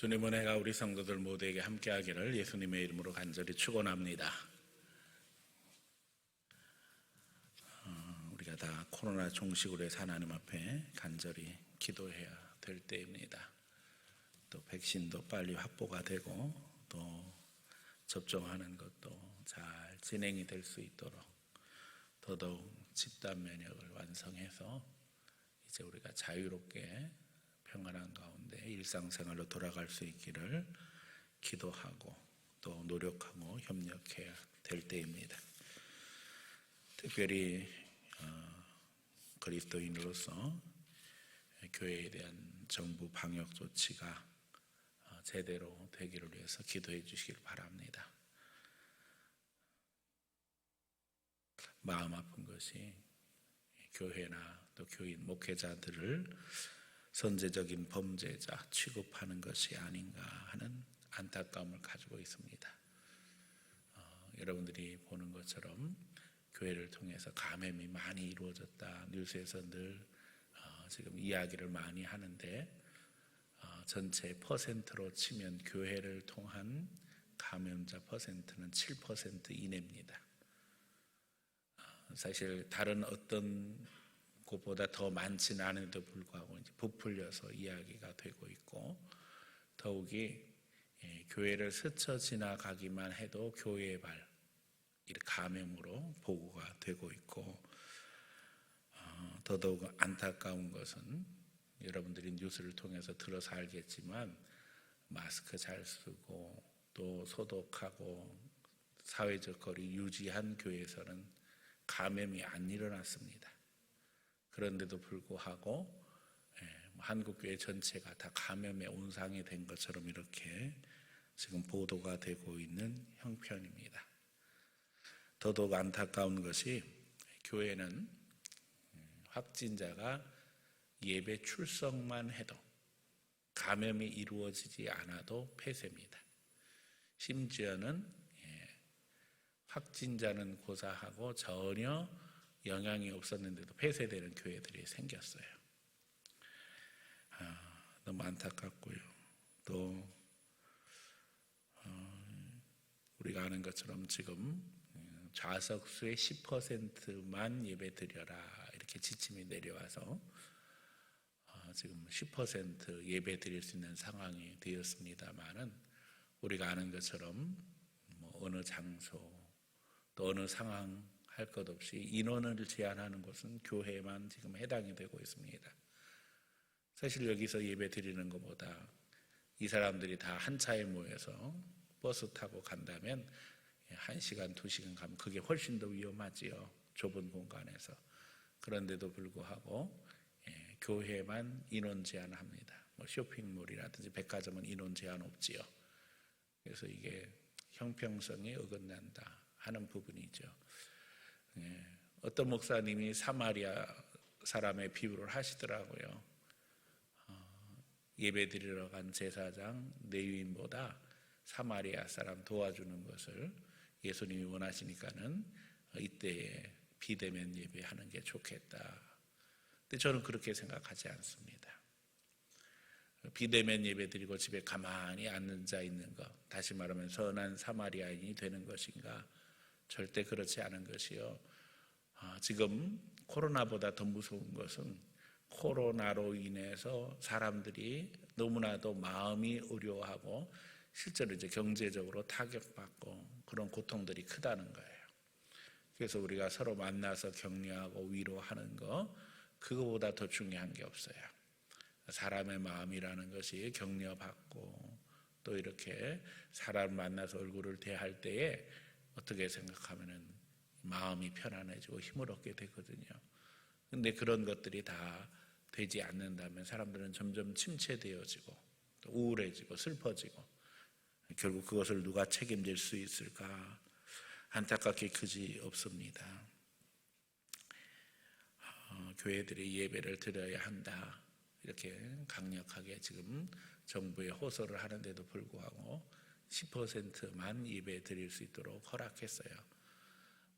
주님 은혜가 우리 성도들 모두에게 함께하기를 예수님의 이름으로 간절히 축원합니다. 우리가 다 코로나 종식으로 해서 하나님 앞에 간절히 기도해야 될 때입니다. 또 백신도 빨리 확보가 되고 또 접종하는 것도 잘 진행이 될 수 있도록 더더욱 집단 면역을 완성해서 이제 우리가 자유롭게 평안한 가운데 일상생활로 돌아갈 수 있기를 기도하고 또 노력하고 협력해야 될 때입니다. 특별히 그리스도인으로서 교회에 대한 정부 방역 조치가 제대로 되기를 위해서 기도해 주시길 바랍니다. 마음 아픈 것이 교회나 또 교인 목회자들을 선제적인 범죄자 취급하는 것이 아닌가 하는 안타까움을 가지고 있습니다. 여러분들이 보는 것처럼 교회를 통해서 감염이 많이 이루어졌다. 뉴스에서 늘 지금 이야기를 많이 하는데 전체 퍼센트로 치면 교회를 통한 감염자 퍼센트는 7% 이내입니다. 사실 다른 어떤 그보다 더 많지는 않은데도 불구하고 이제 부풀려서 이야기가 되고 있고, 더욱이 교회를 스쳐 지나가기만 해도 교회발 감염으로 보고가 되고 있고, 더더욱 안타까운 것은 여러분들이 뉴스를 통해서 들어서 알겠지만 마스크 잘 쓰고 또 소독하고 사회적 거리 유지한 교회에서는 감염이 안 일어났습니다. 그런데도 불구하고 한국교회 전체가 다 감염의 온상이 된 것처럼 이렇게 지금 보도가 되고 있는 형편입니다. 더더욱 안타까운 것이 교회는 확진자가 예배 출석만 해도 감염이 이루어지지 않아도 폐쇄입니다. 심지어는 확진자는 고사하고 전혀 영향이 없었는데도 폐쇄되는 교회들이 생겼어요. 너무 안타깝고요. 또 우리가 아는 것처럼 지금 좌석수의 10%만 예배드려라 이렇게 지침이 내려와서 지금 10% 예배드릴 수 있는 상황이 되었습니다만은, 우리가 아는 것처럼 어느 장소 또 어느 상황 할 것 없이 인원을 제한하는 것은 교회만 지금 해당이 되고 있습니다. 사실 여기서 예배 드리는 것보다 이 사람들이 다 한 차에 모여서 버스 타고 간다면 1시간, 2시간 가면 그게 훨씬 더 위험하지요. 좁은 공간에서. 그런데도 불구하고 교회만 인원 제한합니다. 쇼핑몰이라든지 백화점은 인원 제한 없지요. 그래서 이게 형평성이 어긋난다 하는 부분이죠. 어떤 목사님이 사마리아 사람의 비유를 하시더라고요. 예배 드리러 간 제사장 레위인보다 사마리아 사람 도와주는 것을 예수님이 원하시니까는 이때에 비대면 예배하는 게 좋겠다. 근데 저는 그렇게 생각하지 않습니다. 비대면 예배 드리고 집에 가만히 앉아 있는 것, 다시 말하면 선한 사마리아인이 되는 것인가? 절대 그렇지 않은 것이요. 지금 코로나보다 더 무서운 것은 코로나로 인해서 사람들이 너무나도 마음이 어려워하고 실제로 이제 경제적으로 타격받고 그런 고통들이 크다는 거예요. 그래서 우리가 서로 만나서 격려하고 위로하는 거, 그거보다 더 중요한 게 없어요. 사람의 마음이라는 것이 격려받고 또 이렇게 사람 만나서 얼굴을 대할 때에 어떻게 생각하면은 마음이 편안해지고 힘을 얻게 되거든요. 근데 그런 것들이 다 되지 않는다면 사람들은 점점 침체되어지고 또 우울해지고 슬퍼지고, 결국 그것을 누가 책임질 수 있을까? 안타깝게 그지 없습니다. 교회들이 예배를 드려야 한다 이렇게 강력하게 지금 정부에 호소를 하는데도 불구하고 10%만 예배 드릴 수 있도록 허락했어요.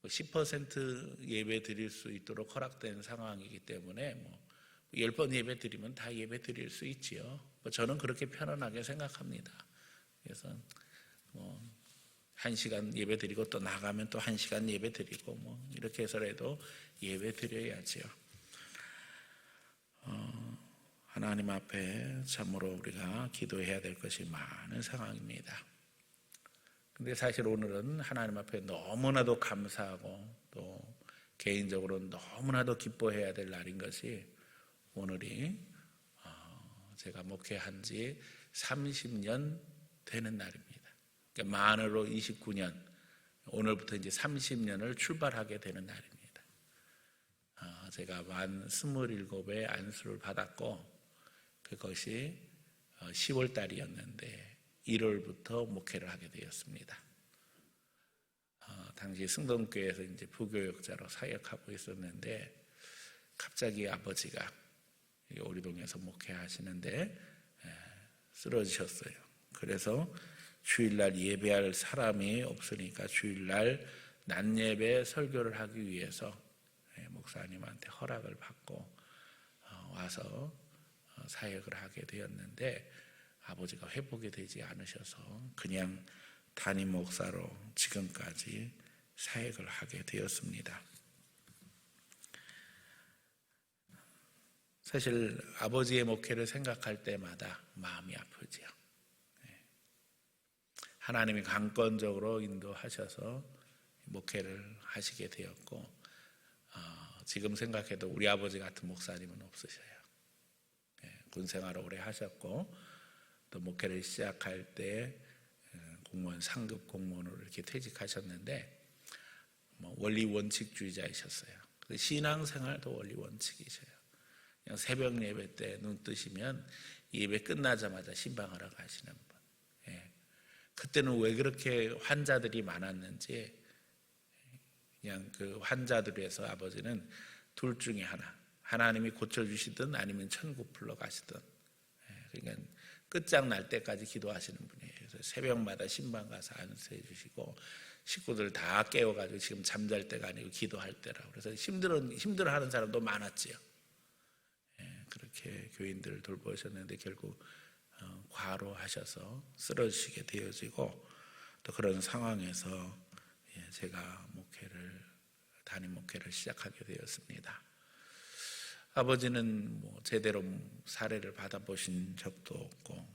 10% 예배 드릴 수 있도록 허락된 상황이기 때문에 10번 예배 드리면 다 예배 드릴 수 있지요. 저는 그렇게 편안하게 생각합니다. 그래서 1시간 예배 드리고 또 나가면 또 1시간 예배 드리고 이렇게 해서라도 예배 드려야지요. 하나님 앞에 참으로 우리가 기도해야 될 것이 많은 상황입니다. 근데 사실 오늘은 하나님 앞에 너무나도 감사하고 또 개인적으로 너무나도 기뻐해야 될 날인 것이 오늘이 제가 목회한 지 30년 되는 날입니다. 그러니까 만으로 29년, 오늘부터 이제 30년을 출발하게 되는 날입니다. 제가 만 27에 안수를 받았고 그것이 10월 달이었는데 1월부터 목회를 하게 되었습니다. 당시 승동교회에서 이제 부교역자로 사역하고 있었는데 갑자기 아버지가 오리동에서 목회하시는데 쓰러지셨어요. 그래서 주일날 예배할 사람이 없으니까 주일날 낮예배 설교를 하기 위해서 목사님한테 허락을 받고 와서 사역을 하게 되었는데 아버지가 회복이 되지 않으셔서 그냥 담임 목사로 지금까지 사역을 하게 되었습니다. 사실 아버지의 목회를 생각할 때마다 마음이 아프지요. 하나님이 강권적으로 인도하셔서 목회를 하시게 되었고 지금 생각해도 우리 아버지 같은 목사님은 없으셔요. 군생활을 오래 하셨고 또 목회를 시작할 때 공무원 상급 공무원으로 이렇게 퇴직하셨는데 원리 원칙주의자이셨어요. 신앙생활도 원리 원칙이셔요. 그냥 새벽 예배 때 눈 뜨시면 예배 끝나자마자 신방하러 가시는 분. 그때는 왜 그렇게 환자들이 많았는지 그냥 그 환자들에서 아버지는 둘 중에 하나님이 고쳐주시든 아니면 천국 불러가시든 그러니까 끝장날 때까지 기도하시는 분이에요. 그래서 새벽마다 신방 가서 안수해 주시고 식구들 다 깨워가지고 지금 잠잘 때가 아니고 기도할 때라고. 그래서 힘들어하는 사람도 많았지요. 그렇게 교인들을 돌보셨는데 결국 과로하셔서 쓰러지시게 되어지고 또 그런 상황에서 제가 담임 목회를 시작하게 되었습니다. 아버지는 제대로 사례를 받아보신 적도 없고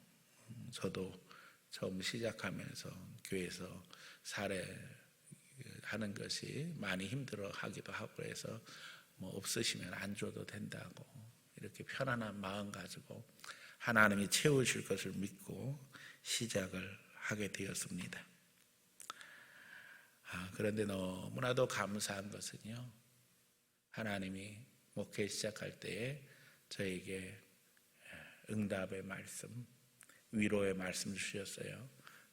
저도 처음 시작하면서 교회에서 사례하는 것이 많이 힘들어하기도 하고 해서 없으시면 안 줘도 된다고 이렇게 편안한 마음 가지고 하나님이 채우실 것을 믿고 시작을 하게 되었습니다. 그런데 너무나도 감사한 것은요, 하나님이 목회 시작할 때에 저에게 응답의 말씀, 위로의 말씀 주셨어요.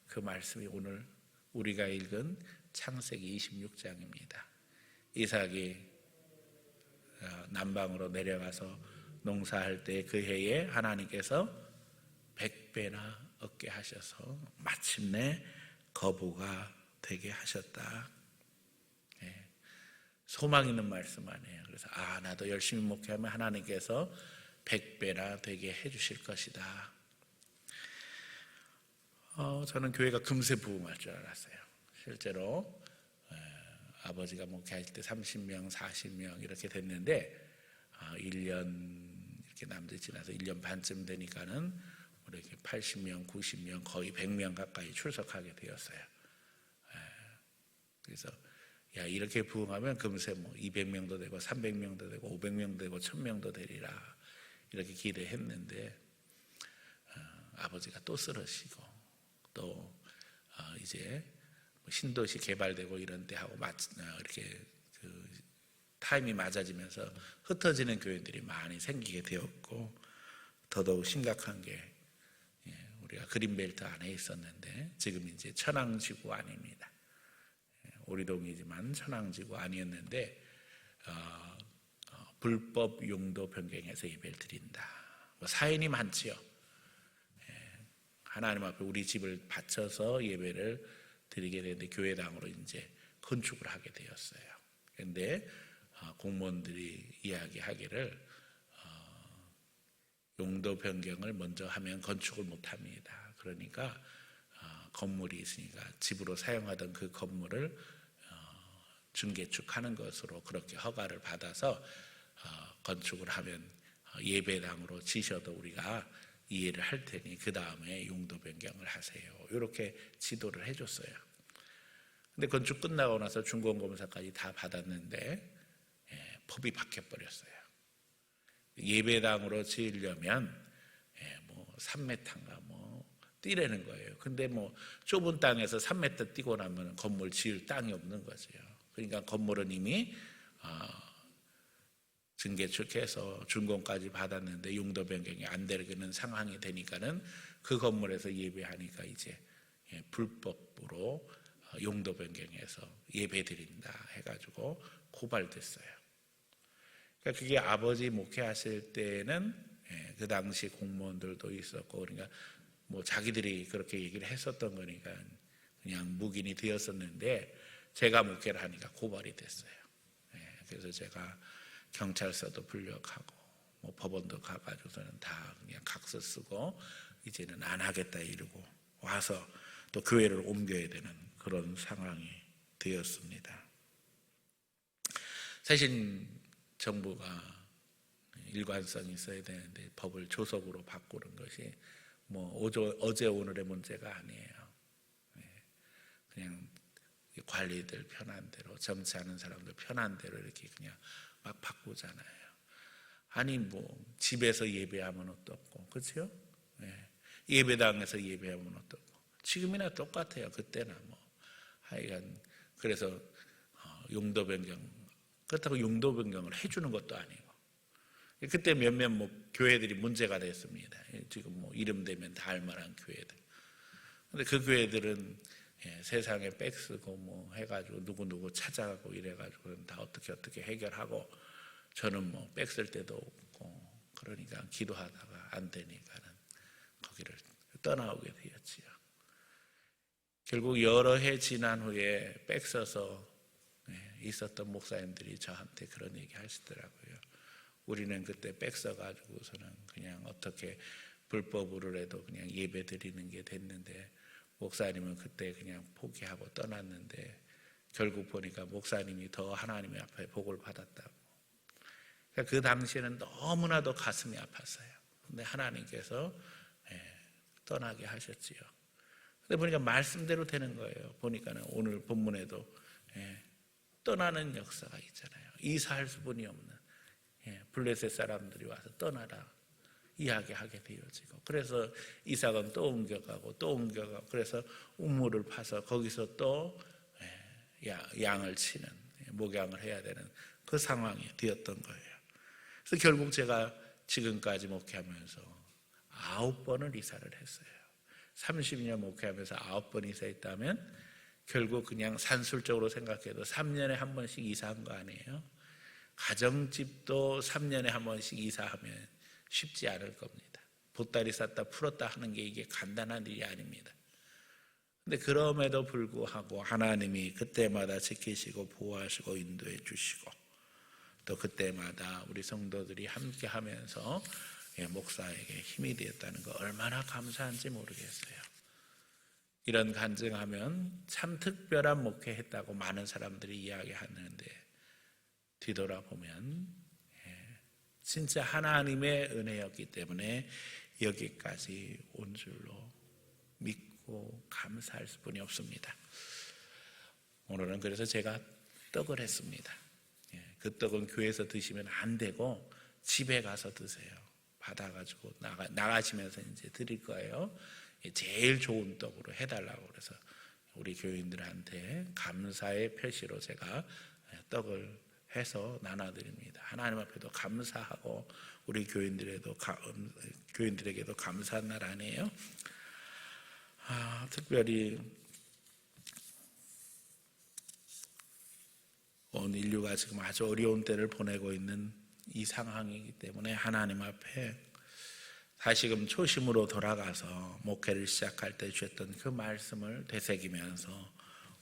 그 말씀이 오늘 우리가 읽은 창세기 26장입니다. 이삭이 남방으로 내려가서 농사할 때 그 해에 하나님께서 100배나 얻게 하셔서 마침내 거부가 되게 하셨다. 소망 있는 말씀 아니에요. 그래서 나도 열심히 목회하면 하나님께서 100배나 되게 해주실 것이다. 저는 교회가 금세 부흥할 줄 알았어요. 실제로 아버지가 목회할 때 30명, 40명 이렇게 됐는데 1년 이렇게 남짓 지나서 1년 반쯤 되니까는 이렇게 80명, 90명, 거의 100명 가까이 출석하게 되었어요. 그래서 이렇게 부흥하면 금세 200명도 되고 300명도 되고 500명도 되고 1000명도 되리라 이렇게 기대했는데 아버지가 또 쓰러지고 또 이제 신도시 개발되고 이런 때 하고 이렇게 그 타임이 맞아지면서 흩어지는 교회들이 많이 생기게 되었고 더더욱 심각한 게 우리가 그린벨트 안에 있었는데 지금 이제 천왕지구 안입니다. 오리동이지만 천왕지구 아니었는데 불법 용도 변경해서 예배를 드린다. 사연이 많지요. 하나님 앞에 우리 집을 바쳐서 예배를 드리게 되는데 교회당으로 이제 건축을 하게 되었어요. 그런데 공무원들이 이야기하기를 용도 변경을 먼저 하면 건축을 못합니다. 그러니까 건물이 있으니까 집으로 사용하던 그 건물을 중개축하는 것으로 그렇게 허가를 받아서 건축을 하면 예배당으로 지셔도 우리가 이해를 할 테니 그 다음에 용도 변경을 하세요. 이렇게 지도를 해줬어요. 근데 건축 끝나고 나서 준공검사까지 다 받았는데 법이 바뀌어버렸어요. 예배당으로 지으려면 뭐 3m인가 뭐 뛰라는 거예요. 근데 뭐 좁은 땅에서 3m 뛰고 나면 건물 지을 땅이 없는 거죠. 그러니까 건물은 이미 증개축해서 준공까지 받았는데 용도 변경이 안 되는 상황이 되니까는 그 건물에서 예배하니까 이제 불법으로 용도 변경해서 예배 드린다 해가지고 고발됐어요. 그러니까 그게 아버지 목회하실 때는 그 당시 공무원들도 있었고 그러니까 뭐 자기들이 그렇게 얘기를 했었던 거니까 그냥 묵인이 되었었는데 제가 목회를 하니까 고발이 됐어요. 그래서 제가 경찰서도 불력하고 뭐 법원도 가가지고서는 다 그냥 각서 쓰고 이제는 안 하겠다 이러고 와서 또 교회를 옮겨야 되는 그런 상황이 되었습니다. 사실 정부가 일관성이 있어야 되는데 법을 조속으로 바꾸는 것이 뭐 어제 오늘의 문제가 아니에요. 그냥 관리들 편한 대로 정치하는 사람들 편한 대로 이렇게 그냥 막 바꾸잖아요. 아니 뭐 집에서 예배하면 어떻고 그렇죠? 예배당에서 예배하면 어떻고 지금이나 똑같아요. 그때나 뭐 하여간 그래서 용도 변경 그렇다고 용도 변경을 해주는 것도 아니고 그때 몇몇 뭐 교회들이 문제가 됐습니다. 지금 뭐 이름 대면 다 알만한 교회들. 근데 그 교회들은 세상에 백쓰고 뭐 해가지고 누구 찾아가고 이래가지고 다 어떻게 해결하고 저는 뭐 백쓸 때도 없고 그러니까 기도하다가 안 되니까는 거기를 떠나오게 되었지요. 결국 여러 해 지난 후에 백서서 있었던 목사님들이 저한테 그런 얘기 하시더라고요. 우리는 그때 백서 가지고서는 그냥 어떻게 불법으로라도 그냥 예배 드리는 게 됐는데 목사님은 그때 그냥 포기하고 떠났는데 결국 보니까 목사님이 더 하나님의 앞에 복을 받았다고. 그러니까 그 당시에는 너무나도 가슴이 아팠어요. 근데 하나님께서 떠나게 하셨지요. 근데 보니까 말씀대로 되는 거예요. 보니까는 오늘 본문에도 떠나는 역사가 있잖아요. 이사할 수분이 없는 블레셋 사람들이 와서 떠나라 이야기하게 되어지고 그래서 이삭은 또 옮겨가고 그래서 우물을 파서 거기서 또 양을 치는 목양을 해야 되는 그 상황이 되었던 거예요. 그래서 결국 제가 지금까지 목회하면서 9번을 이사를 했어요. 30년 목회하면서 9번 이사했다면 결국 그냥 산술적으로 생각해도 3년에 한 번씩 이사한 거 아니에요? 가정집도 3년에 한 번씩 이사하면 쉽지 않을 겁니다. 보따리 쌌다 풀었다 하는 게 이게 간단한 일이 아닙니다. 근데 그럼에도 불구하고 하나님이 그때마다 지키시고 보호하시고 인도해 주시고 또 그때마다 우리 성도들이 함께 하면서 목사에게 힘이 되었다는 거 얼마나 감사한지 모르겠어요. 이런 간증하면 참 특별한 목회했다고 많은 사람들이 이야기하는데 뒤돌아보면 진짜 하나님의 은혜였기 때문에 여기까지 온 줄로 믿고 감사할 수뿐이 없습니다. 오늘은 그래서 제가 떡을 했습니다. 그 떡은 교회에서 드시면 안 되고 집에 가서 드세요. 받아가지고 나가시면서 이제 드릴 거예요. 제일 좋은 떡으로 해달라고 그래서 우리 교인들한테 감사의 표시로 제가 떡을 해서 나눠드립니다. 하나님 앞에도 감사하고 우리 교인들에게도 감사한 날 아니에요? 특별히 온 인류가 지금 아주 어려운 때를 보내고 있는 이 상황이기 때문에 하나님 앞에 다시금 초심으로 돌아가서 목회를 시작할 때 주셨던 그 말씀을 되새기면서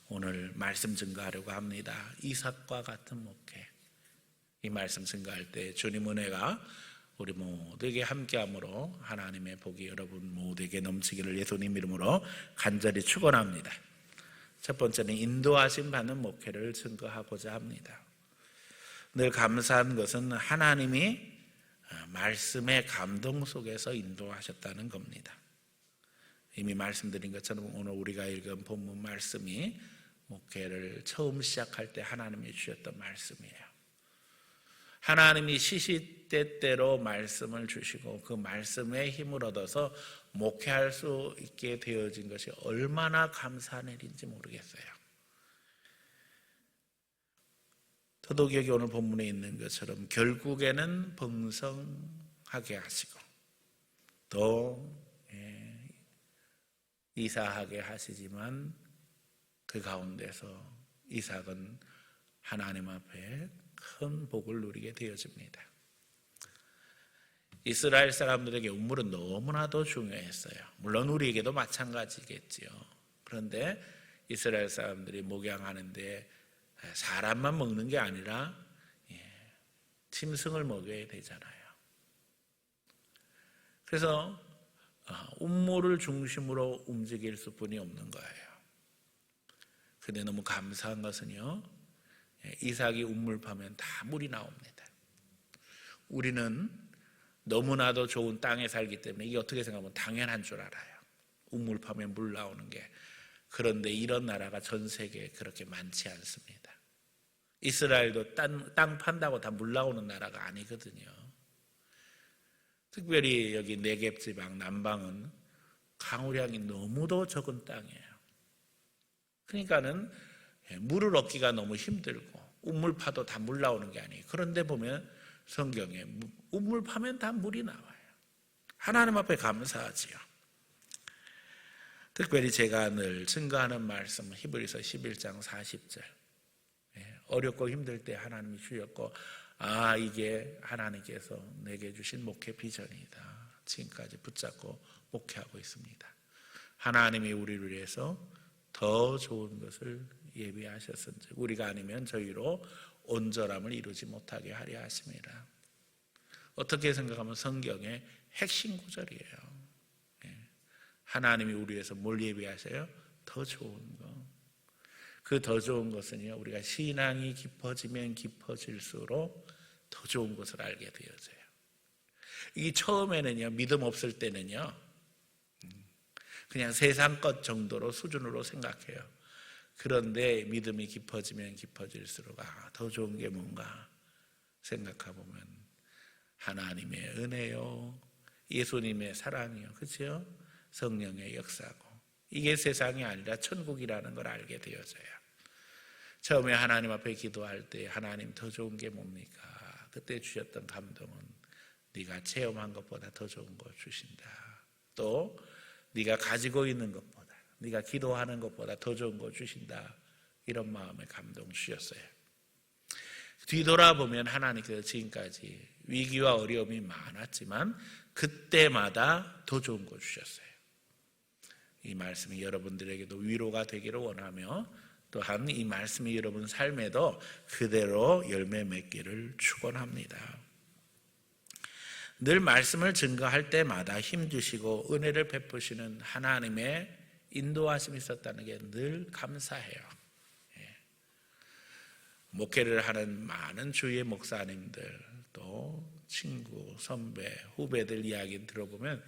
오늘 말씀 증거하려고 합니다. 이삭과 같은 목회. 이 말씀 증거할 때 주님 은혜가 우리 모두에게 함께함으로 하나님의 복이 여러분 모두에게 넘치기를 예수님 이름으로 간절히 축원합니다. 첫 번째는 인도하심 받는 목회를 증거하고자 합니다. 늘 감사한 것은 하나님이 말씀의 감동 속에서 인도하셨다는 겁니다. 이미 말씀드린 것처럼 오늘 우리가 읽은 본문 말씀이 목회를 처음 시작할 때 하나님이 주셨던 말씀이에요. 하나님이 시시때때로 말씀을 주시고 그 말씀의 힘을 얻어서 목회할 수 있게 되어진 것이 얼마나 감사한 일인지 모르겠어요. 더더욱이 오늘 본문에 있는 것처럼 결국에는 번성하게 하시고 또 이사하게 하시지만 그 가운데서 이삭은 하나님 앞에 큰 복을 누리게 되어집니다. 이스라엘 사람들에게 우물은 너무나도 중요했어요. 물론 우리에게도 마찬가지겠지요. 그런데 이스라엘 사람들이 목양하는데 사람만 먹는 게 아니라 짐승을 먹여야 되잖아요. 그래서 우물을 중심으로 움직일 수뿐이 없는 거예요. 근데 너무 감사한 것은요, 이삭이 우물 파면 다 물이 나옵니다. 우리는 너무나도 좋은 땅에 살기 때문에 이게 어떻게 생각하면 당연한 줄 알아요. 우물 파면 물 나오는 게. 그런데 이런 나라가 전 세계에 그렇게 많지 않습니다. 이스라엘도 땅 판다고 다 물 나오는 나라가 아니거든요. 특별히 여기 네겝 지방 남방은 강우량이 너무도 적은 땅이에요. 그러니까는 물을 얻기가 너무 힘들고 우물 파도 다 물 나오는 게 아니에요. 그런데 보면 성경에 우물 파면 다 물이 나와요. 하나님 앞에 감사하지요. 특별히 제가 늘 증거하는 말씀은 히브리서 11장 40절. 어렵고 힘들 때 하나님이 주셨고 이게 하나님께서 내게 주신 목회 비전이다. 지금까지 붙잡고 목회하고 있습니다. 하나님이 우리를 위해서 더 좋은 것을 예비하셨은지 우리가 아니면 저희로 온전함을 이루지 못하게 하려 하심이라. 어떻게 생각하면 성경의 핵심 구절이에요. 하나님이 우리 위해서 뭘 예비하셔요? 더 좋은 거. 그 더 좋은 것은요, 우리가 신앙이 깊어지면 깊어질수록 더 좋은 것을 알게 되어져요. 이게 처음에는요, 믿음 없을 때는요, 그냥 세상 것 정도로 수준으로 생각해요. 그런데 믿음이 깊어지면 깊어질수록 더 좋은 게 뭔가 생각해보면 하나님의 은혜요, 예수님의 사랑이요, 그렇죠? 성령의 역사고 이게 세상이 아니라 천국이라는 걸 알게 되어져요. 처음에 하나님 앞에 기도할 때 하나님 더 좋은 게 뭡니까? 그때 주셨던 감동은 네가 체험한 것보다 더 좋은 거 주신다. 또 네가 가지고 있는 것보다, 네가 기도하는 것보다 더 좋은 거 주신다. 이런 마음의 감동 주셨어요. 뒤돌아보면 하나님께서 지금까지 위기와 어려움이 많았지만 그때마다 더 좋은 거 주셨어요. 이 말씀이 여러분들에게도 위로가 되기를 원하며 또한 이 말씀이 여러분 삶에도 그대로 열매 맺기를 축원합니다. 늘 말씀을 증거할 때마다 힘주시고 은혜를 베푸시는 하나님의 인도하심이 있었다는 게 늘 감사해요. 목회를 하는 많은 주위의 목사님들 또 친구, 선배, 후배들 이야기 들어보면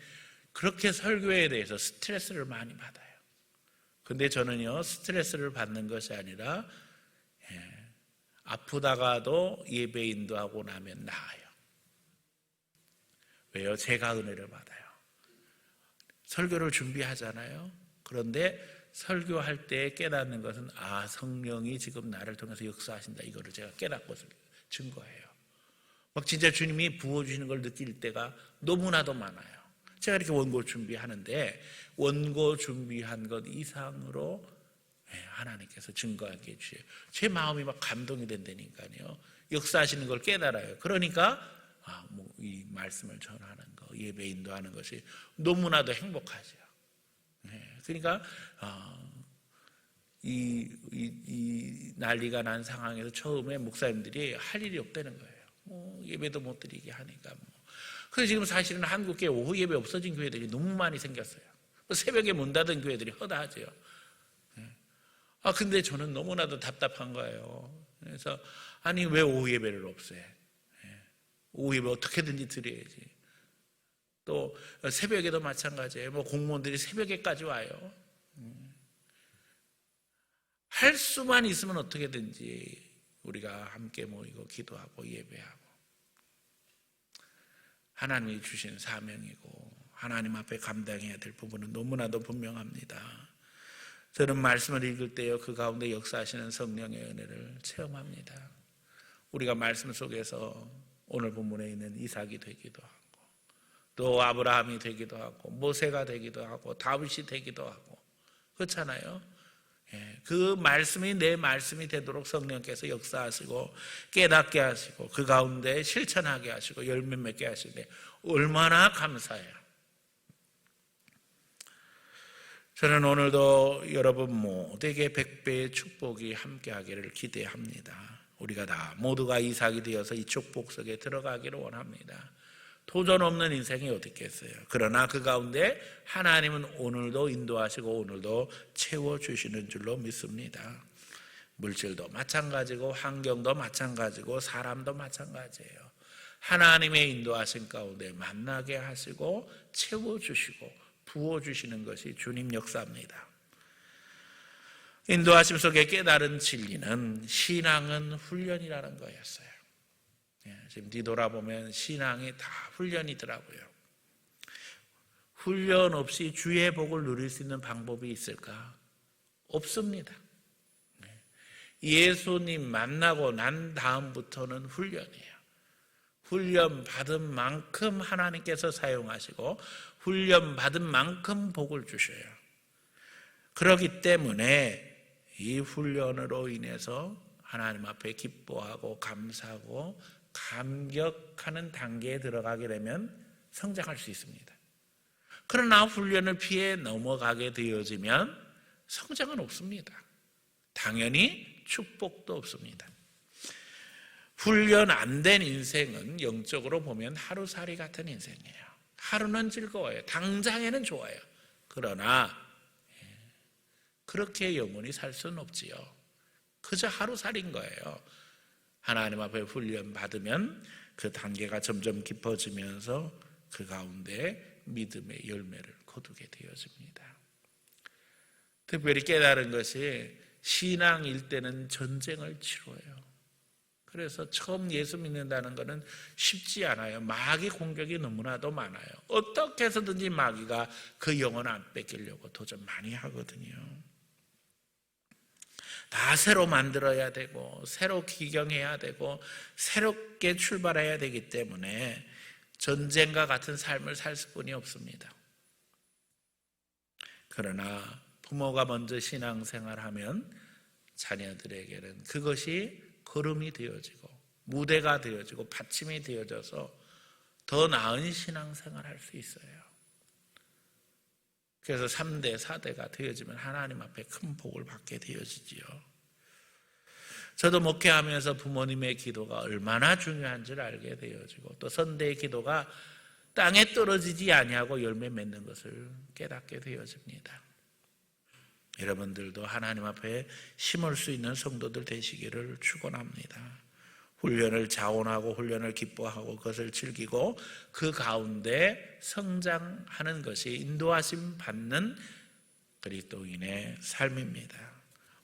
그렇게 설교에 대해서 스트레스를 많이 받아요. 근데 저는요, 스트레스를 받는 것이 아니라 아프다가도 예배 인도하고 나면 나아요. 왜요? 제가 은혜를 받아요. 설교를 준비하잖아요. 그런데 설교할 때 깨닫는 것은 성령이 지금 나를 통해서 역사하신다. 이거를 제가 깨닫고 증거해요. 막 진짜 주님이 부어주시는 걸 느낄 때가 너무나도 많아요. 제가 이렇게 원고 준비하는데 원고 준비한 것 이상으로 하나님께서 증거하게 해주세요. 제 마음이 막 감동이 된다니까요. 역사하시는 걸 깨달아요. 그러니까 이 말씀을 전하는 거, 예배 인도하는 것이 너무나도 행복하죠. 그러니까 이 난리가 난 상황에서 처음에 목사님들이 할 일이 없다는 거예요. 예배도 못 드리게 하니까 그래서 지금 사실은 한국교회 오후 예배 없어진 교회들이 너무 많이 생겼어요. 새벽에 문 닫은 교회들이 허다하죠. 근데 저는 너무나도 답답한 거예요. 그래서 아니 왜 오후 예배를 없애? 오후 예배 어떻게든지 드려야지. 또 새벽에도 마찬가지예요. 공무원들이 새벽에까지 와요. 할 수만 있으면 어떻게든지 우리가 함께 모이고 기도하고 예배하고, 하나님이 주신 사명이고 하나님 앞에 감당해야 될 부분은 너무나도 분명합니다. 저는 말씀을 읽을 때요, 그 가운데 역사하시는 성령의 은혜를 체험합니다. 우리가 말씀 속에서 오늘 본문에 있는 이삭이 되기도 하고, 또 아브라함이 되기도 하고, 모세가 되기도 하고, 다윗이 되기도 하고, 그렇잖아요. 그 말씀이 내 말씀이 되도록 성령께서 역사하시고 깨닫게 하시고 그 가운데 실천하게 하시고 열매 맺게 하시는데 얼마나 감사해요. 저는 오늘도 여러분 모두에게 100배의 축복이 함께하기를 기대합니다. 우리가 다 모두가 이삭이 되어서 이 축복 속에 들어가기를 원합니다. 도전 없는 인생이 어디 있겠어요. 그러나 그 가운데 하나님은 오늘도 인도하시고 오늘도 채워주시는 줄로 믿습니다. 물질도 마찬가지고 환경도 마찬가지고 사람도 마찬가지예요. 하나님의 인도하신 가운데 만나게 하시고 채워주시고 부어주시는 것이 주님 역사입니다. 인도하심 속에 깨달은 진리는 신앙은 훈련이라는 거였어요. 지금 뒤돌아보면 신앙이 다 훈련이더라고요. 훈련 없이 주의 복을 누릴 수 있는 방법이 있을까? 없습니다. 예수님 만나고 난 다음부터는 훈련이에요. 훈련 받은 만큼 하나님께서 사용하시고 훈련 받은 만큼 복을 주셔요. 그렇기 때문에 이 훈련으로 인해서 하나님 앞에 기뻐하고 감사하고 감격하는 단계에 들어가게 되면 성장할 수 있습니다. 그러나 훈련을 피해 넘어가게 되어지면 성장은 없습니다. 당연히 축복도 없습니다. 훈련 안 된 인생은 영적으로 보면 하루살이 같은 인생이에요. 하루는 즐거워요. 당장에는 좋아요. 그러나 그렇게 영원히 살 수는 없지요. 그저 하루살인 거예요. 하나님 앞에 훈련 받으면 그 단계가 점점 깊어지면서 그 가운데 믿음의 열매를 거두게 되어집니다. 특별히 깨달은 것이 신앙일 때는 전쟁을 치러요. 그래서 처음 예수 믿는다는 것은 쉽지 않아요. 마귀 공격이 너무나도 많아요. 어떻게 해서든지 마귀가 그 영혼 안 뺏기려고 도전 많이 하거든요. 다 새로 만들어야 되고 새로 기경해야 되고 새롭게 출발해야 되기 때문에 전쟁과 같은 삶을 살 수뿐이 없습니다. 그러나 부모가 먼저 신앙생활하면 자녀들에게는 그것이 걸음이 되어지고 무대가 되어지고 받침이 되어져서 더 나은 신앙생활을 할 수 있어요. 그래서 3대, 4대가 되어지면 하나님 앞에 큰 복을 받게 되어지지요. 저도 목회하면서 부모님의 기도가 얼마나 중요한지를 알게 되어지고 또 선대의 기도가 땅에 떨어지지 아니하고 열매 맺는 것을 깨닫게 되어집니다. 여러분들도 하나님 앞에 심을 수 있는 성도들 되시기를 축원합니다. 훈련을 자원하고 훈련을 기뻐하고 그것을 즐기고 그 가운데 성장하는 것이 인도하심 받는 그리스도인의 삶입니다.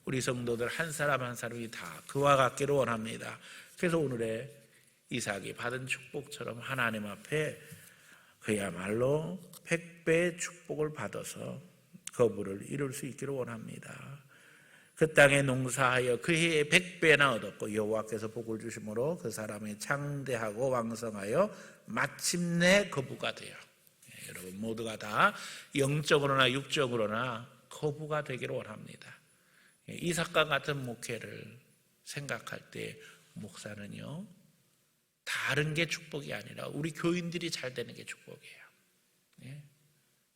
우리 성도들 한 사람 한 사람이 다 그와 같기를 원합니다. 그래서 오늘의 이삭이 받은 축복처럼 하나님 앞에 그야말로 100배의 축복을 받아서 거부를 이룰 수 있기를 원합니다. 그 땅에 농사하여 그 해에 100배나 얻었고 여호와께서 복을 주심으로 그 사람이 창대하고 왕성하여 마침내 거부가 돼요. 여러분 모두가 다 영적으로나 육적으로나 거부가 되기를 원합니다. 이삭과 같은 목회를 생각할 때 목사는요 다른 게 축복이 아니라 우리 교인들이 잘 되는 게 축복이에요.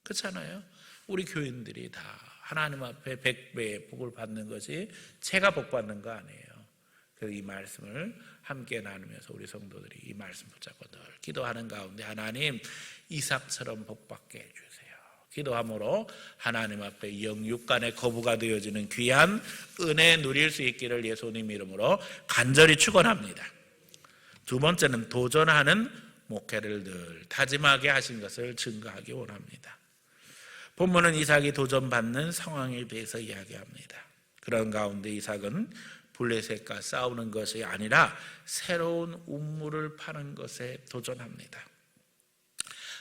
그렇잖아요. 우리 교인들이 다 하나님 앞에 100배의 복을 받는 것이 제가 복 받는 거 아니에요. 그래서 이 말씀을 함께 나누면서 우리 성도들이 이 말씀 붙잡고 늘 기도하는 가운데 하나님 이삭처럼 복받게 해주세요. 기도함으로 하나님 앞에 영육간의 거부가 되어지는 귀한 은혜 누릴 수 있기를 예수님 이름으로 간절히 축원합니다. 두 번째는 도전하는 목회를 늘 다짐하게 하신 것을 증거하기 원합니다. 본문은 이삭이 도전받는 상황에 대해서 이야기합니다. 그런 가운데 이삭은 블레셋과 싸우는 것이 아니라 새로운 우물을 파는 것에 도전합니다.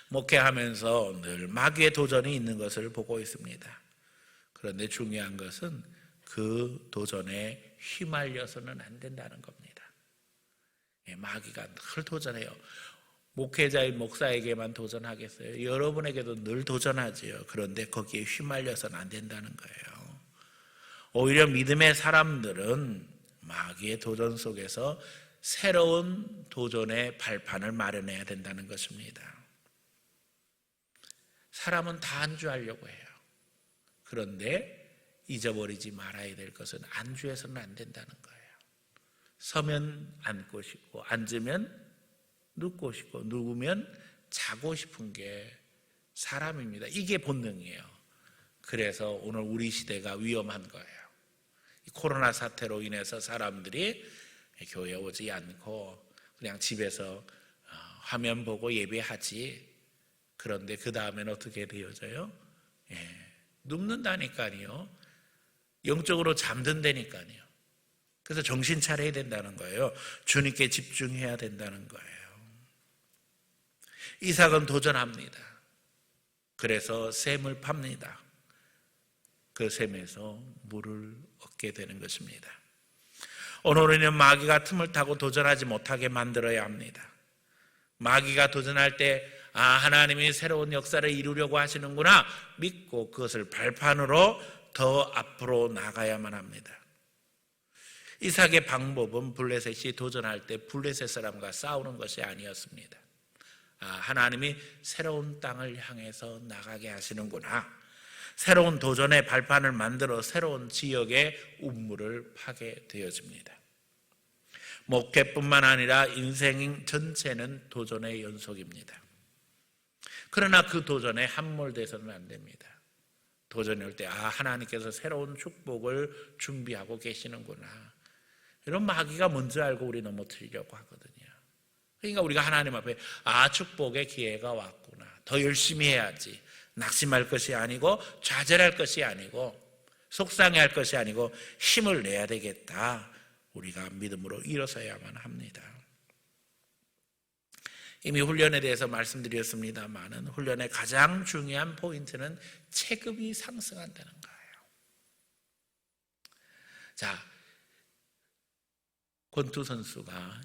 목회하면서 늘 마귀의 도전이 있는 것을 보고 있습니다. 그런데 중요한 것은 그 도전에 휘말려서는 안 된다는 겁니다. 마귀가 늘 도전해요. 목회자인 목사에게만 도전하겠어요? 여러분에게도 늘 도전하지요. 그런데 거기에 휘말려서는 안 된다는 거예요. 오히려 믿음의 사람들은 마귀의 도전 속에서 새로운 도전의 발판을 마련해야 된다는 것입니다. 사람은 다 안주하려고 해요. 그런데 잊어버리지 말아야 될 것은 안주해서는 안 된다는 거예요. 서면 앉고 싶고, 앉으면 눕고 싶고, 누우면 자고 싶은 게 사람입니다. 이게 본능이에요. 그래서 오늘 우리 시대가 위험한 거예요. 코로나 사태로 인해서 사람들이 교회에 오지 않고 그냥 집에서 화면 보고 예배하지. 그런데 그 다음엔 어떻게 되어져요? 눕는다니까요. 영적으로 잠든다니까요. 그래서 정신 차려야 된다는 거예요. 주님께 집중해야 된다는 거예요. 이삭은 도전합니다. 그래서 샘을 팝니다. 그 샘에서 물을 얻게 되는 것입니다. 오늘은 마귀가 틈을 타고 도전하지 못하게 만들어야 합니다. 마귀가 도전할 때 하나님이 새로운 역사를 이루려고 하시는구나 믿고 그것을 발판으로 더 앞으로 나가야만 합니다. 이삭의 방법은 블레셋이 도전할 때 블레셋 사람과 싸우는 것이 아니었습니다. 하나님이 새로운 땅을 향해서 나가게 하시는구나. 새로운 도전의 발판을 만들어 새로운 지역의 우물을 파게 되어집니다. 목회뿐만 아니라 인생 전체는 도전의 연속입니다. 그러나 그 도전에 함몰돼서는 안 됩니다. 도전이 올 때 하나님께서 새로운 축복을 준비하고 계시는구나. 이런 마귀가 뭔지 알고 우리 넘어뜨리려고 하거든요. 그러니까 우리가 하나님 앞에 축복의 기회가 왔구나. 더 열심히 해야지. 낙심할 것이 아니고 좌절할 것이 아니고 속상해할 것이 아니고 힘을 내야 되겠다. 우리가 믿음으로 일어서야만 합니다. 이미 훈련에 대해서 말씀드렸습니다만은 훈련의 가장 중요한 포인트는 체급이 상승한다는 거예요. 자, 권투 선수가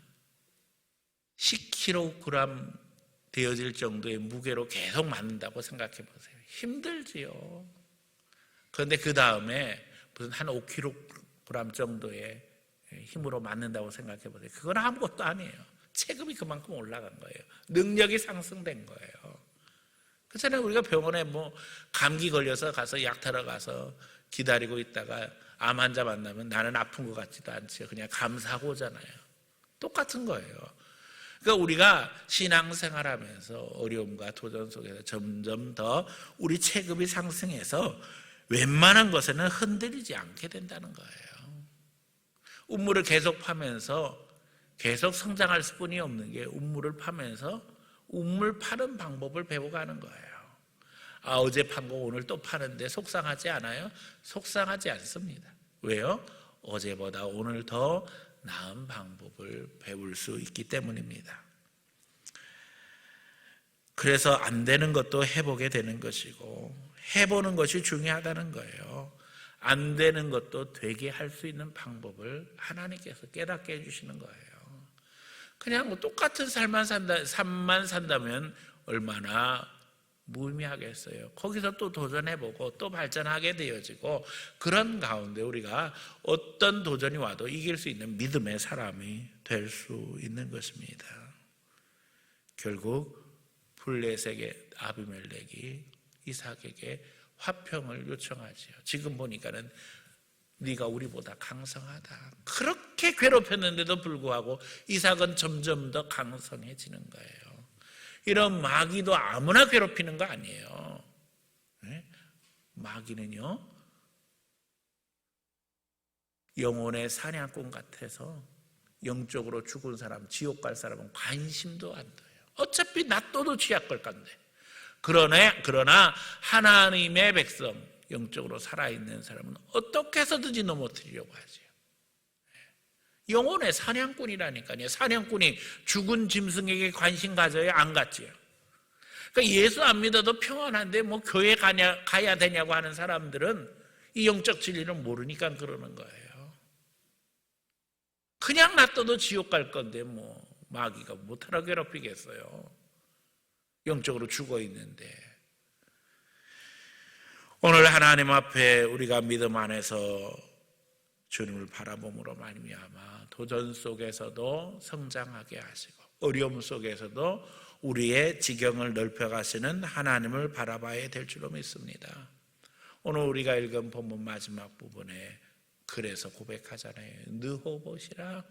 10kg 되어질 정도의 무게로 계속 맞는다고 생각해 보세요. 힘들지요. 그런데 그 다음에 무슨 한 5kg 정도의 힘으로 맞는다고 생각해 보세요. 그건 아무것도 아니에요. 체급이 그만큼 올라간 거예요. 능력이 상승된 거예요. 그렇잖아요. 우리가 병원에 감기 걸려서 가서 약 타러 가서 기다리고 있다가 암 환자 만나면 나는 아픈 것 같지도 않지요. 그냥 감사하고잖아요. 똑같은 거예요. 그러니까 우리가 신앙생활하면서 어려움과 도전 속에서 점점 더 우리 체급이 상승해서 웬만한 것에는 흔들리지 않게 된다는 거예요. 우물을 계속 파면서 계속 성장할 수뿐이 없는 게 우물을 파면서 우물 파는 방법을 배워가는 거예요. 어제 판 거 오늘 또 파는데 속상하지 않아요? 속상하지 않습니다. 왜요? 어제보다 오늘 더 나은 방법을 배울 수 있기 때문입니다. 그래서 안 되는 것도 해보게 되는 것이고 해보는 것이 중요하다는 거예요. 안 되는 것도 되게 할 수 있는 방법을 하나님께서 깨닫게 해주시는 거예요. 그냥 똑같은 삶만 산다면 얼마나 무의미하겠어요. 거기서 또 도전해보고 또 발전하게 되어지고 그런 가운데 우리가 어떤 도전이 와도 이길 수 있는 믿음의 사람이 될 수 있는 것입니다. 결국 블레셋의 아비멜렉이 이삭에게 화평을 요청하지요. 지금 보니까는 네가 우리보다 강성하다. 그렇게 괴롭혔는데도 불구하고 이삭은 점점 더 강성해지는 거예요. 이런 마귀도 아무나 괴롭히는 거 아니에요. 네? 마귀는요, 영혼의 사냥꾼 같아서 영적으로 죽은 사람, 지옥 갈 사람은 관심도 안 둬요. 어차피 놔둬도 쥐약 걸 건데. 그러나 하나님의 백성, 영적으로 살아있는 사람은 어떻게 해서든지 넘어뜨리려고 하죠. 영혼의 사냥꾼이라니까요. 사냥꾼이 죽은 짐승에게 관심 가져야 안 갔지요. 그러니까 예수 안 믿어도 평안한데 뭐 교회 가야 되냐고 하는 사람들은 이 영적 진리를 모르니까 그러는 거예요. 그냥 놔둬도 지옥 갈 건데 뭐 마귀가 못하러 괴롭히겠어요. 영적으로 죽어 있는데. 오늘 하나님 앞에 우리가 믿음 안에서 주님을 바라봄으로 말미암아 도전 속에서도 성장하게 하시고 어려움 속에서도 우리의 지경을 넓혀가시는 하나님을 바라봐야 될 줄로 믿습니다. 오늘 우리가 읽은 본문 마지막 부분에 그래서 고백하잖아요. 느호봇이라.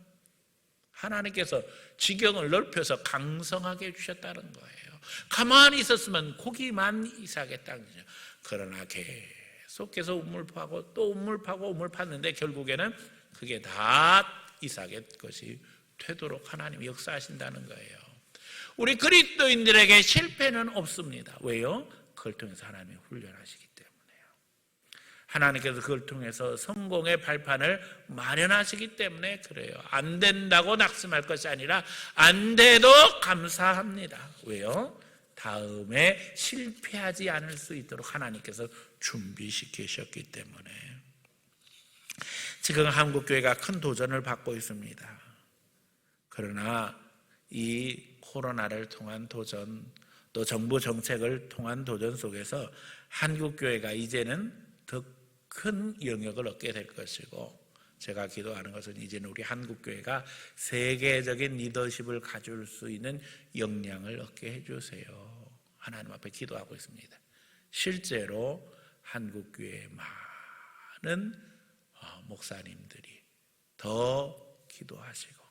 하나님께서 지경을 넓혀서 강성하게 해주셨다는 거예요. 가만히 있었으면 고기만 이삭의 땅이죠. 그러나 계속해서 우물 파고 또 우물 파고 우물 팠는데 결국에는 그게 다 이삭의 것이 되도록 하나님이 역사하신다는 거예요. 우리 그리스도인들에게 실패는 없습니다. 왜요? 그걸 통해서 하나님이 훈련하시기 때문에요. 하나님께서 그걸 통해서 성공의 발판을 마련하시기 때문에 그래요. 안 된다고 낙심할 것이 아니라 안 돼도 감사합니다. 왜요? 다음에 실패하지 않을 수 있도록 하나님께서 준비시키셨기 때문에. 지금 한국교회가 큰 도전을 받고 있습니다. 그러나 이 코로나를 통한 도전, 또 정부 정책을 통한 도전 속에서 한국교회가 이제는 더 큰 영역을 얻게 될 것이고, 제가 기도하는 것은 이제는 우리 한국교회가 세계적인 리더십을 가질 수 있는 역량을 얻게 해주세요. 하나님 앞에 기도하고 있습니다. 실제로 한국교회의 많은 목사님들이 더 기도하시고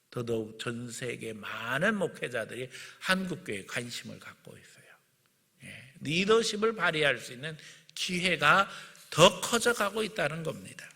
더더욱 전 세계 많은 목회자들이 한국교회에 관심을 갖고 있어요. 리더십을 발휘할 수 있는 기회가 더 커져가고 있다는 겁니다.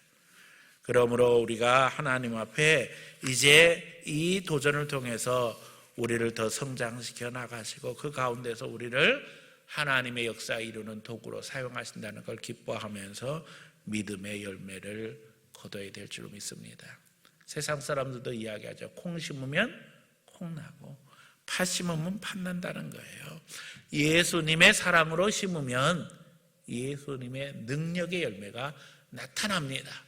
그러므로 우리가 하나님 앞에 이제 이 도전을 통해서 우리를 더 성장시켜 나가시고 그 가운데서 우리를 하나님의 역사 이루는 도구로 사용하신다는 걸 기뻐하면서 믿음의 열매를 거둬야 될 줄 믿습니다. 세상 사람들도 이야기하죠. 콩 심으면 콩 나고 팥 심으면 팥 난다는 거예요. 예수님의 사랑으로 심으면 예수님의 능력의 열매가 나타납니다.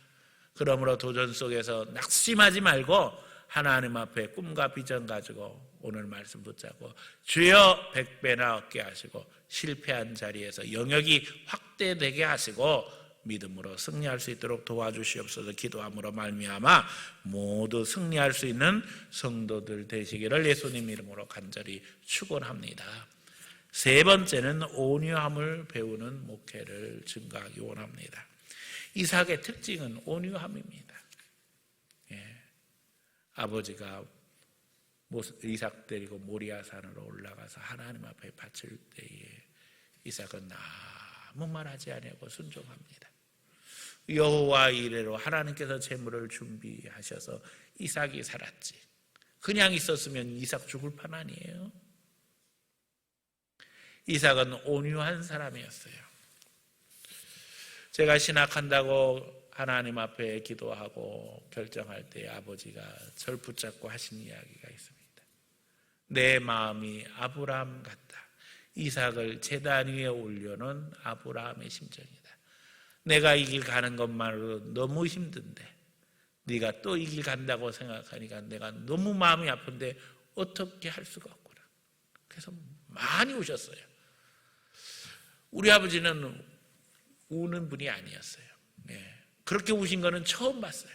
그러므로 도전 속에서 낙심하지 말고 하나님 앞에 꿈과 비전 가지고 오늘 말씀 붙잡고 주여 100배나 얻게 하시고 실패한 자리에서 영역이 확대되게 하시고 믿음으로 승리할 수 있도록 도와주시옵소서. 기도함으로 말미암아 모두 승리할 수 있는 성도들 되시기를 예수님 이름으로 간절히 축원합니다. 세 번째는 온유함을 배우는 목회를 증가하기 원합니다. 이삭의 특징은 온유함입니다. 아버지가 이삭 데리고 모리아 산으로 올라가서 하나님 앞에 바칠 때에 이삭은 아무 말하지 아니하고 순종합니다. 여호와 이레로 하나님께서 재물을 준비하셔서 이삭이 살았지. 그냥 있었으면 이삭 죽을 판 아니에요. 이삭은 온유한 사람이었어요. 제가 신학한다고 하나님 앞에 기도하고 결정할 때 아버지가 저를 붙잡고 하신 이야기가 있습니다. 내 마음이 아브라함 같다. 이삭을 제단 위에 올려놓은 아브라함의 심정이다. 내가 이 길 가는 것만으로도 너무 힘든데 네가 또 이 길 간다고 생각하니까 내가 너무 마음이 아픈데 어떻게 할 수가 없구나. 그래서 많이 우셨어요. 우리 아버지는 우는 분이 아니었어요. 그렇게 우신 거는 처음 봤어요.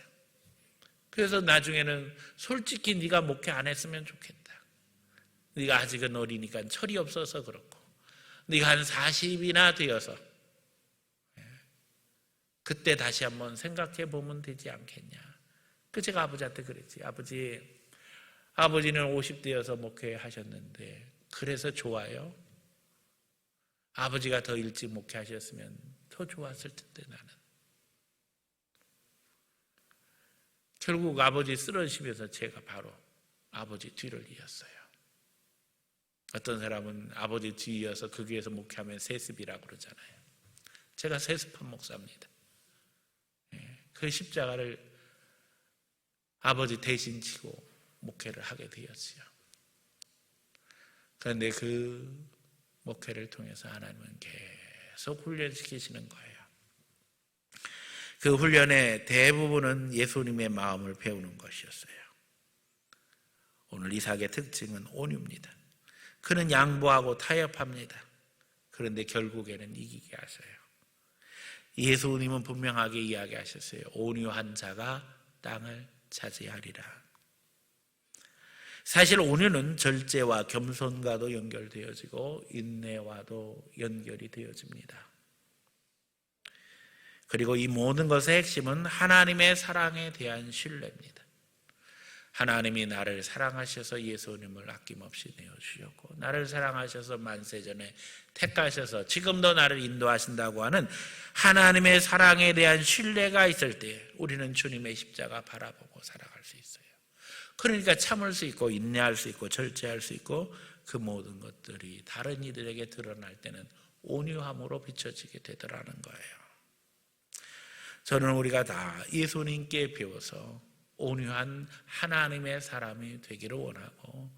그래서 나중에는 솔직히 네가 목회 안 했으면 좋겠다. 네가 아직은 어리니까 철이 없어서 그렇고 네가 한 40이나 되어서 그때 다시 한번 생각해 보면 되지 않겠냐. 제가 아버지한테 그랬지. 아버지는 50대여서 목회하셨는데 그래서 좋아요? 아버지가 더 일찍 목회하셨으면 더 좋았을 텐데 나는. 결국 아버지 쓰러지면서 제가 바로 아버지 뒤를 이었어요. 어떤 사람은 아버지 뒤이어서 그 교회에서 목회하면 세습이라고 그러잖아요. 제가 세습한 목사입니다. 그 십자가를 아버지 대신 지고 목회를 하게 되었어요. 그런데 그 목회를 통해서 하나님은 계속 훈련시키시는 거예요. 그 훈련의 대부분은 예수님의 마음을 배우는 것이었어요. 오늘 이삭의 특징은 온유입니다. 그는 양보하고 타협합니다. 그런데 결국에는 이기게 하셔요. 예수님은 분명하게 이야기하셨어요. 온유한 자가 땅을 차지하리라. 사실 온유는 절제와 겸손과도 연결되어지고 인내와도 연결이 되어집니다. 그리고 이 모든 것의 핵심은 하나님의 사랑에 대한 신뢰입니다. 하나님이 나를 사랑하셔서 예수님을 아낌없이 내어주셨고 나를 사랑하셔서 만세전에 택하셔서 지금도 나를 인도하신다고 하는 하나님의 사랑에 대한 신뢰가 있을 때 우리는 주님의 십자가 바라보고 살아갈 수 있어요. 그러니까 참을 수 있고 인내할 수 있고 절제할 수 있고 그 모든 것들이 다른 이들에게 드러날 때는 온유함으로 비춰지게 되더라는 거예요. 저는 우리가 다 예수님께 배워서 온유한 하나님의 사람이 되기를 원하고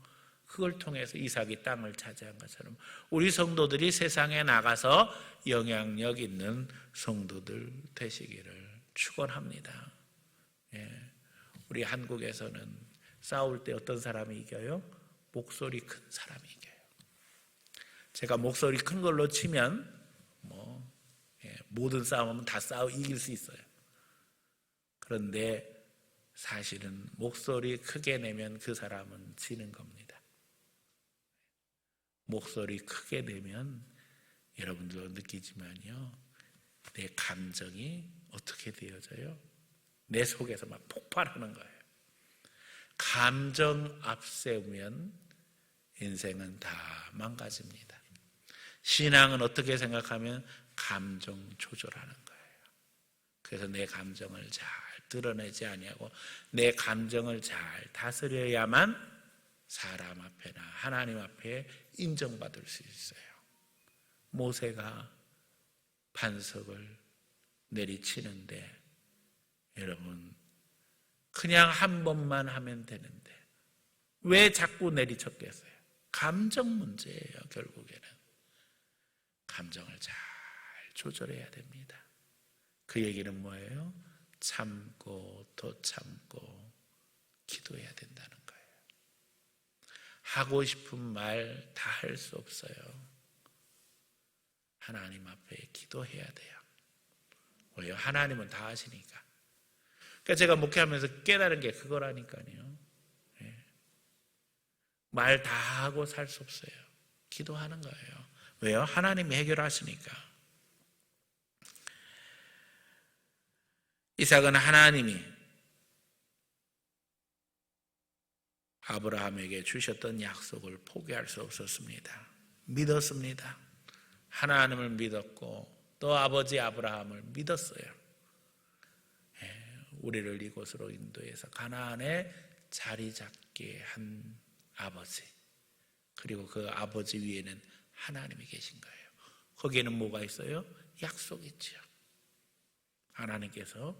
그걸 통해서 이삭이 땅을 차지한 것처럼 우리 성도들이 세상에 나가서 영향력 있는 성도들 되시기를 축원합니다. 우리 한국에서는 싸울 때 어떤 사람이 이겨요? 목소리 큰 사람이 이겨요. 제가 목소리 큰 걸로 치면 모든 싸움은 다 이길 수 있어요. 그런데 사실은 목소리 크게 내면 그 사람은 지는 겁니다. 목소리 크게 내면 여러분들도 느끼지만요, 내 감정이 어떻게 되어져요? 내 속에서 막 폭발하는 거예요. 감정 앞세우면 인생은 다 망가집니다. 신앙은 어떻게 생각하면 감정 조절하는 거예요. 그래서 내 감정을 잘 드러내지 아니하고 내 감정을 잘 다스려야만 사람 앞에나 하나님 앞에 인정받을 수 있어요. 모세가 반석을 내리치는데 여러분 그냥 한 번만 하면 되는데 왜 자꾸 내리쳤겠어요? 감정 문제예요. 결국에는 감정을 잘 조절해야 됩니다. 그 얘기는 뭐예요? 참고 더 참고 기도해야 된다는 거예요. 하고 싶은 말 다 할 수 없어요. 하나님 앞에 기도해야 돼요. 왜요? 하나님은 다 하시니까. 그러니까 제가 목회하면서 깨달은 게 그거라니까요. 말 다 하고 살 수 없어요. 기도하는 거예요. 왜요? 하나님이 해결하시니까. 이삭은 하나님이 아브라함에게 주셨던 약속을 포기할 수 없었습니다. 믿었습니다. 하나님을 믿었고 또 아버지 아브라함을 믿었어요. 우리를 이곳으로 인도해서 가나안에 자리 잡게 한 아버지, 그리고 그 아버지 위에는 하나님이 계신 거예요. 거기에는 뭐가 있어요? 약속이 있죠. 하나님께서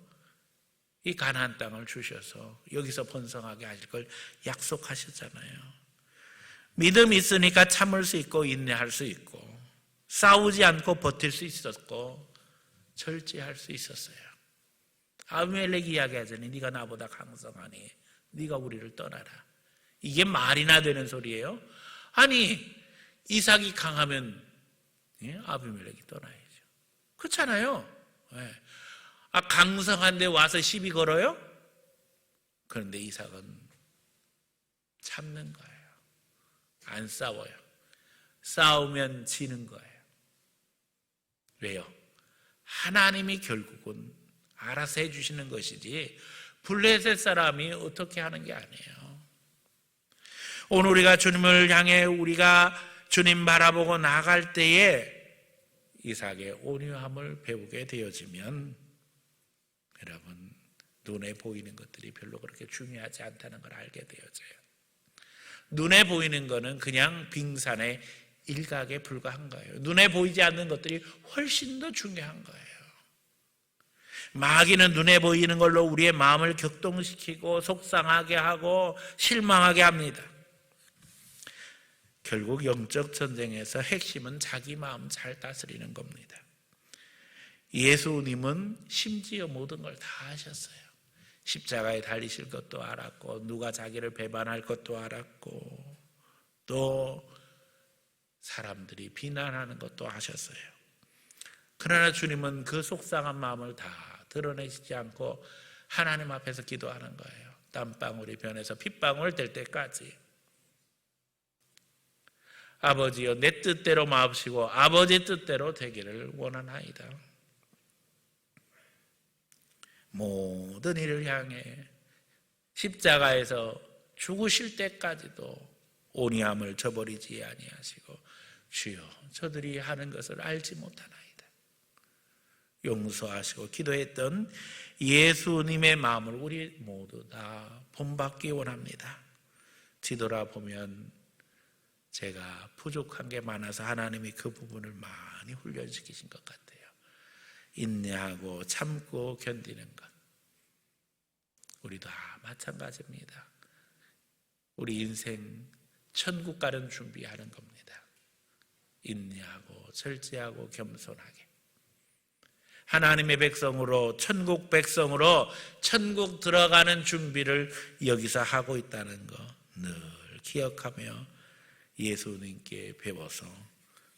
이 가나안 땅을 주셔서 여기서 번성하게 하실 걸 약속하셨잖아요. 믿음이 있으니까 참을 수 있고 인내할 수 있고 싸우지 않고 버틸 수 있었고 절제할 수 있었어요. 아비멜렉이 이야기하자니 네가 나보다 강성하니 네가 우리를 떠나라. 이게 말이나 되는 소리예요? 아니 이삭이 강하면 아비멜렉이 떠나야죠. 그렇잖아요. 강성한데 와서 시비 걸어요? 그런데 이삭은 참는 거예요. 안 싸워요. 싸우면 지는 거예요. 왜요? 하나님이 결국은 알아서 해주시는 것이지 블레셋 사람이 어떻게 하는 게 아니에요. 오늘 우리가 주님을 향해 우리가 주님 바라보고 나갈 때에 이삭의 온유함을 배우게 되어지면 여러분 눈에 보이는 것들이 별로 그렇게 중요하지 않다는 걸 알게 되어져요. 눈에 보이는 것은 그냥 빙산의 일각에 불과한 거예요. 눈에 보이지 않는 것들이 훨씬 더 중요한 거예요. 마귀는 눈에 보이는 걸로 우리의 마음을 격동시키고 속상하게 하고 실망하게 합니다. 결국 영적 전쟁에서 핵심은 자기 마음 잘 다스리는 겁니다. 예수님은 심지어 모든 걸 다 하셨어요. 십자가에 달리실 것도 알았고 누가 자기를 배반할 것도 알았고 또 사람들이 비난하는 것도 아셨어요. 그러나 주님은 그 속상한 마음을 다 드러내시지 않고 하나님 앞에서 기도하는 거예요. 땀방울이 변해서 핏방울 될 때까지. 아버지여 내 뜻대로 마옵시고 아버지 뜻대로 되기를 원하나이다. 모든 일을 향해 십자가에서 죽으실 때까지도 온유함을 저버리지 아니하시고 주여 저들이 하는 것을 알지 못하나이다. 용서하시고 기도했던 예수님의 마음을 우리 모두 다 본받기 원합니다. 뒤돌아보면 제가 부족한 게 많아서 하나님이 그 부분을 많이 훈련시키신 것 같아요. 인내하고 참고 견디는 것. 우리도 마찬가지입니다. 우리 인생 천국 가는 준비하는 겁니다. 인내하고 절제하고 겸손하게. 하나님의 백성으로 천국 백성으로 천국 들어가는 준비를 여기서 하고 있다는 거 늘 기억하며 예수님께 배워서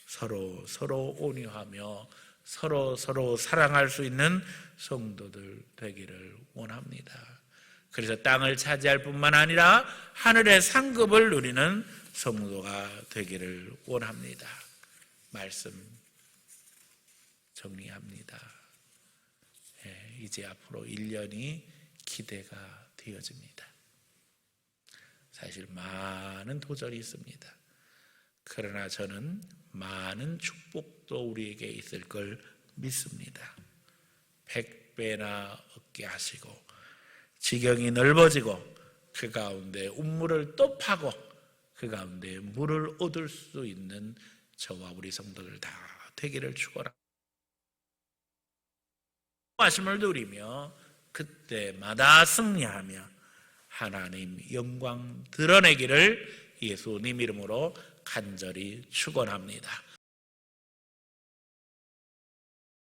서로 온유하며 서로 사랑할 수 있는 성도들 되기를 원합니다. 그래서 땅을 차지할 뿐만 아니라 하늘의 상급을 누리는 성도가 되기를 원합니다. 말씀 정리합니다. 이제 앞으로 1년이 기대가 되어집니다. 사실 많은 도전이 있습니다. 그러나 저는 많은 축복도 우리에게 있을 걸 믿습니다. 100배나 얻게 하시고 지경이 넓어지고 그 가운데 운물을 또 파고 그 가운데 물을 얻을 수 있는 저와 우리 성도들 다 되기를 축원합니다. 말씀을 누리며 그때마다 승리하며 하나님 영광 드러내기를 예수님 이름으로 간절히 축원합니다.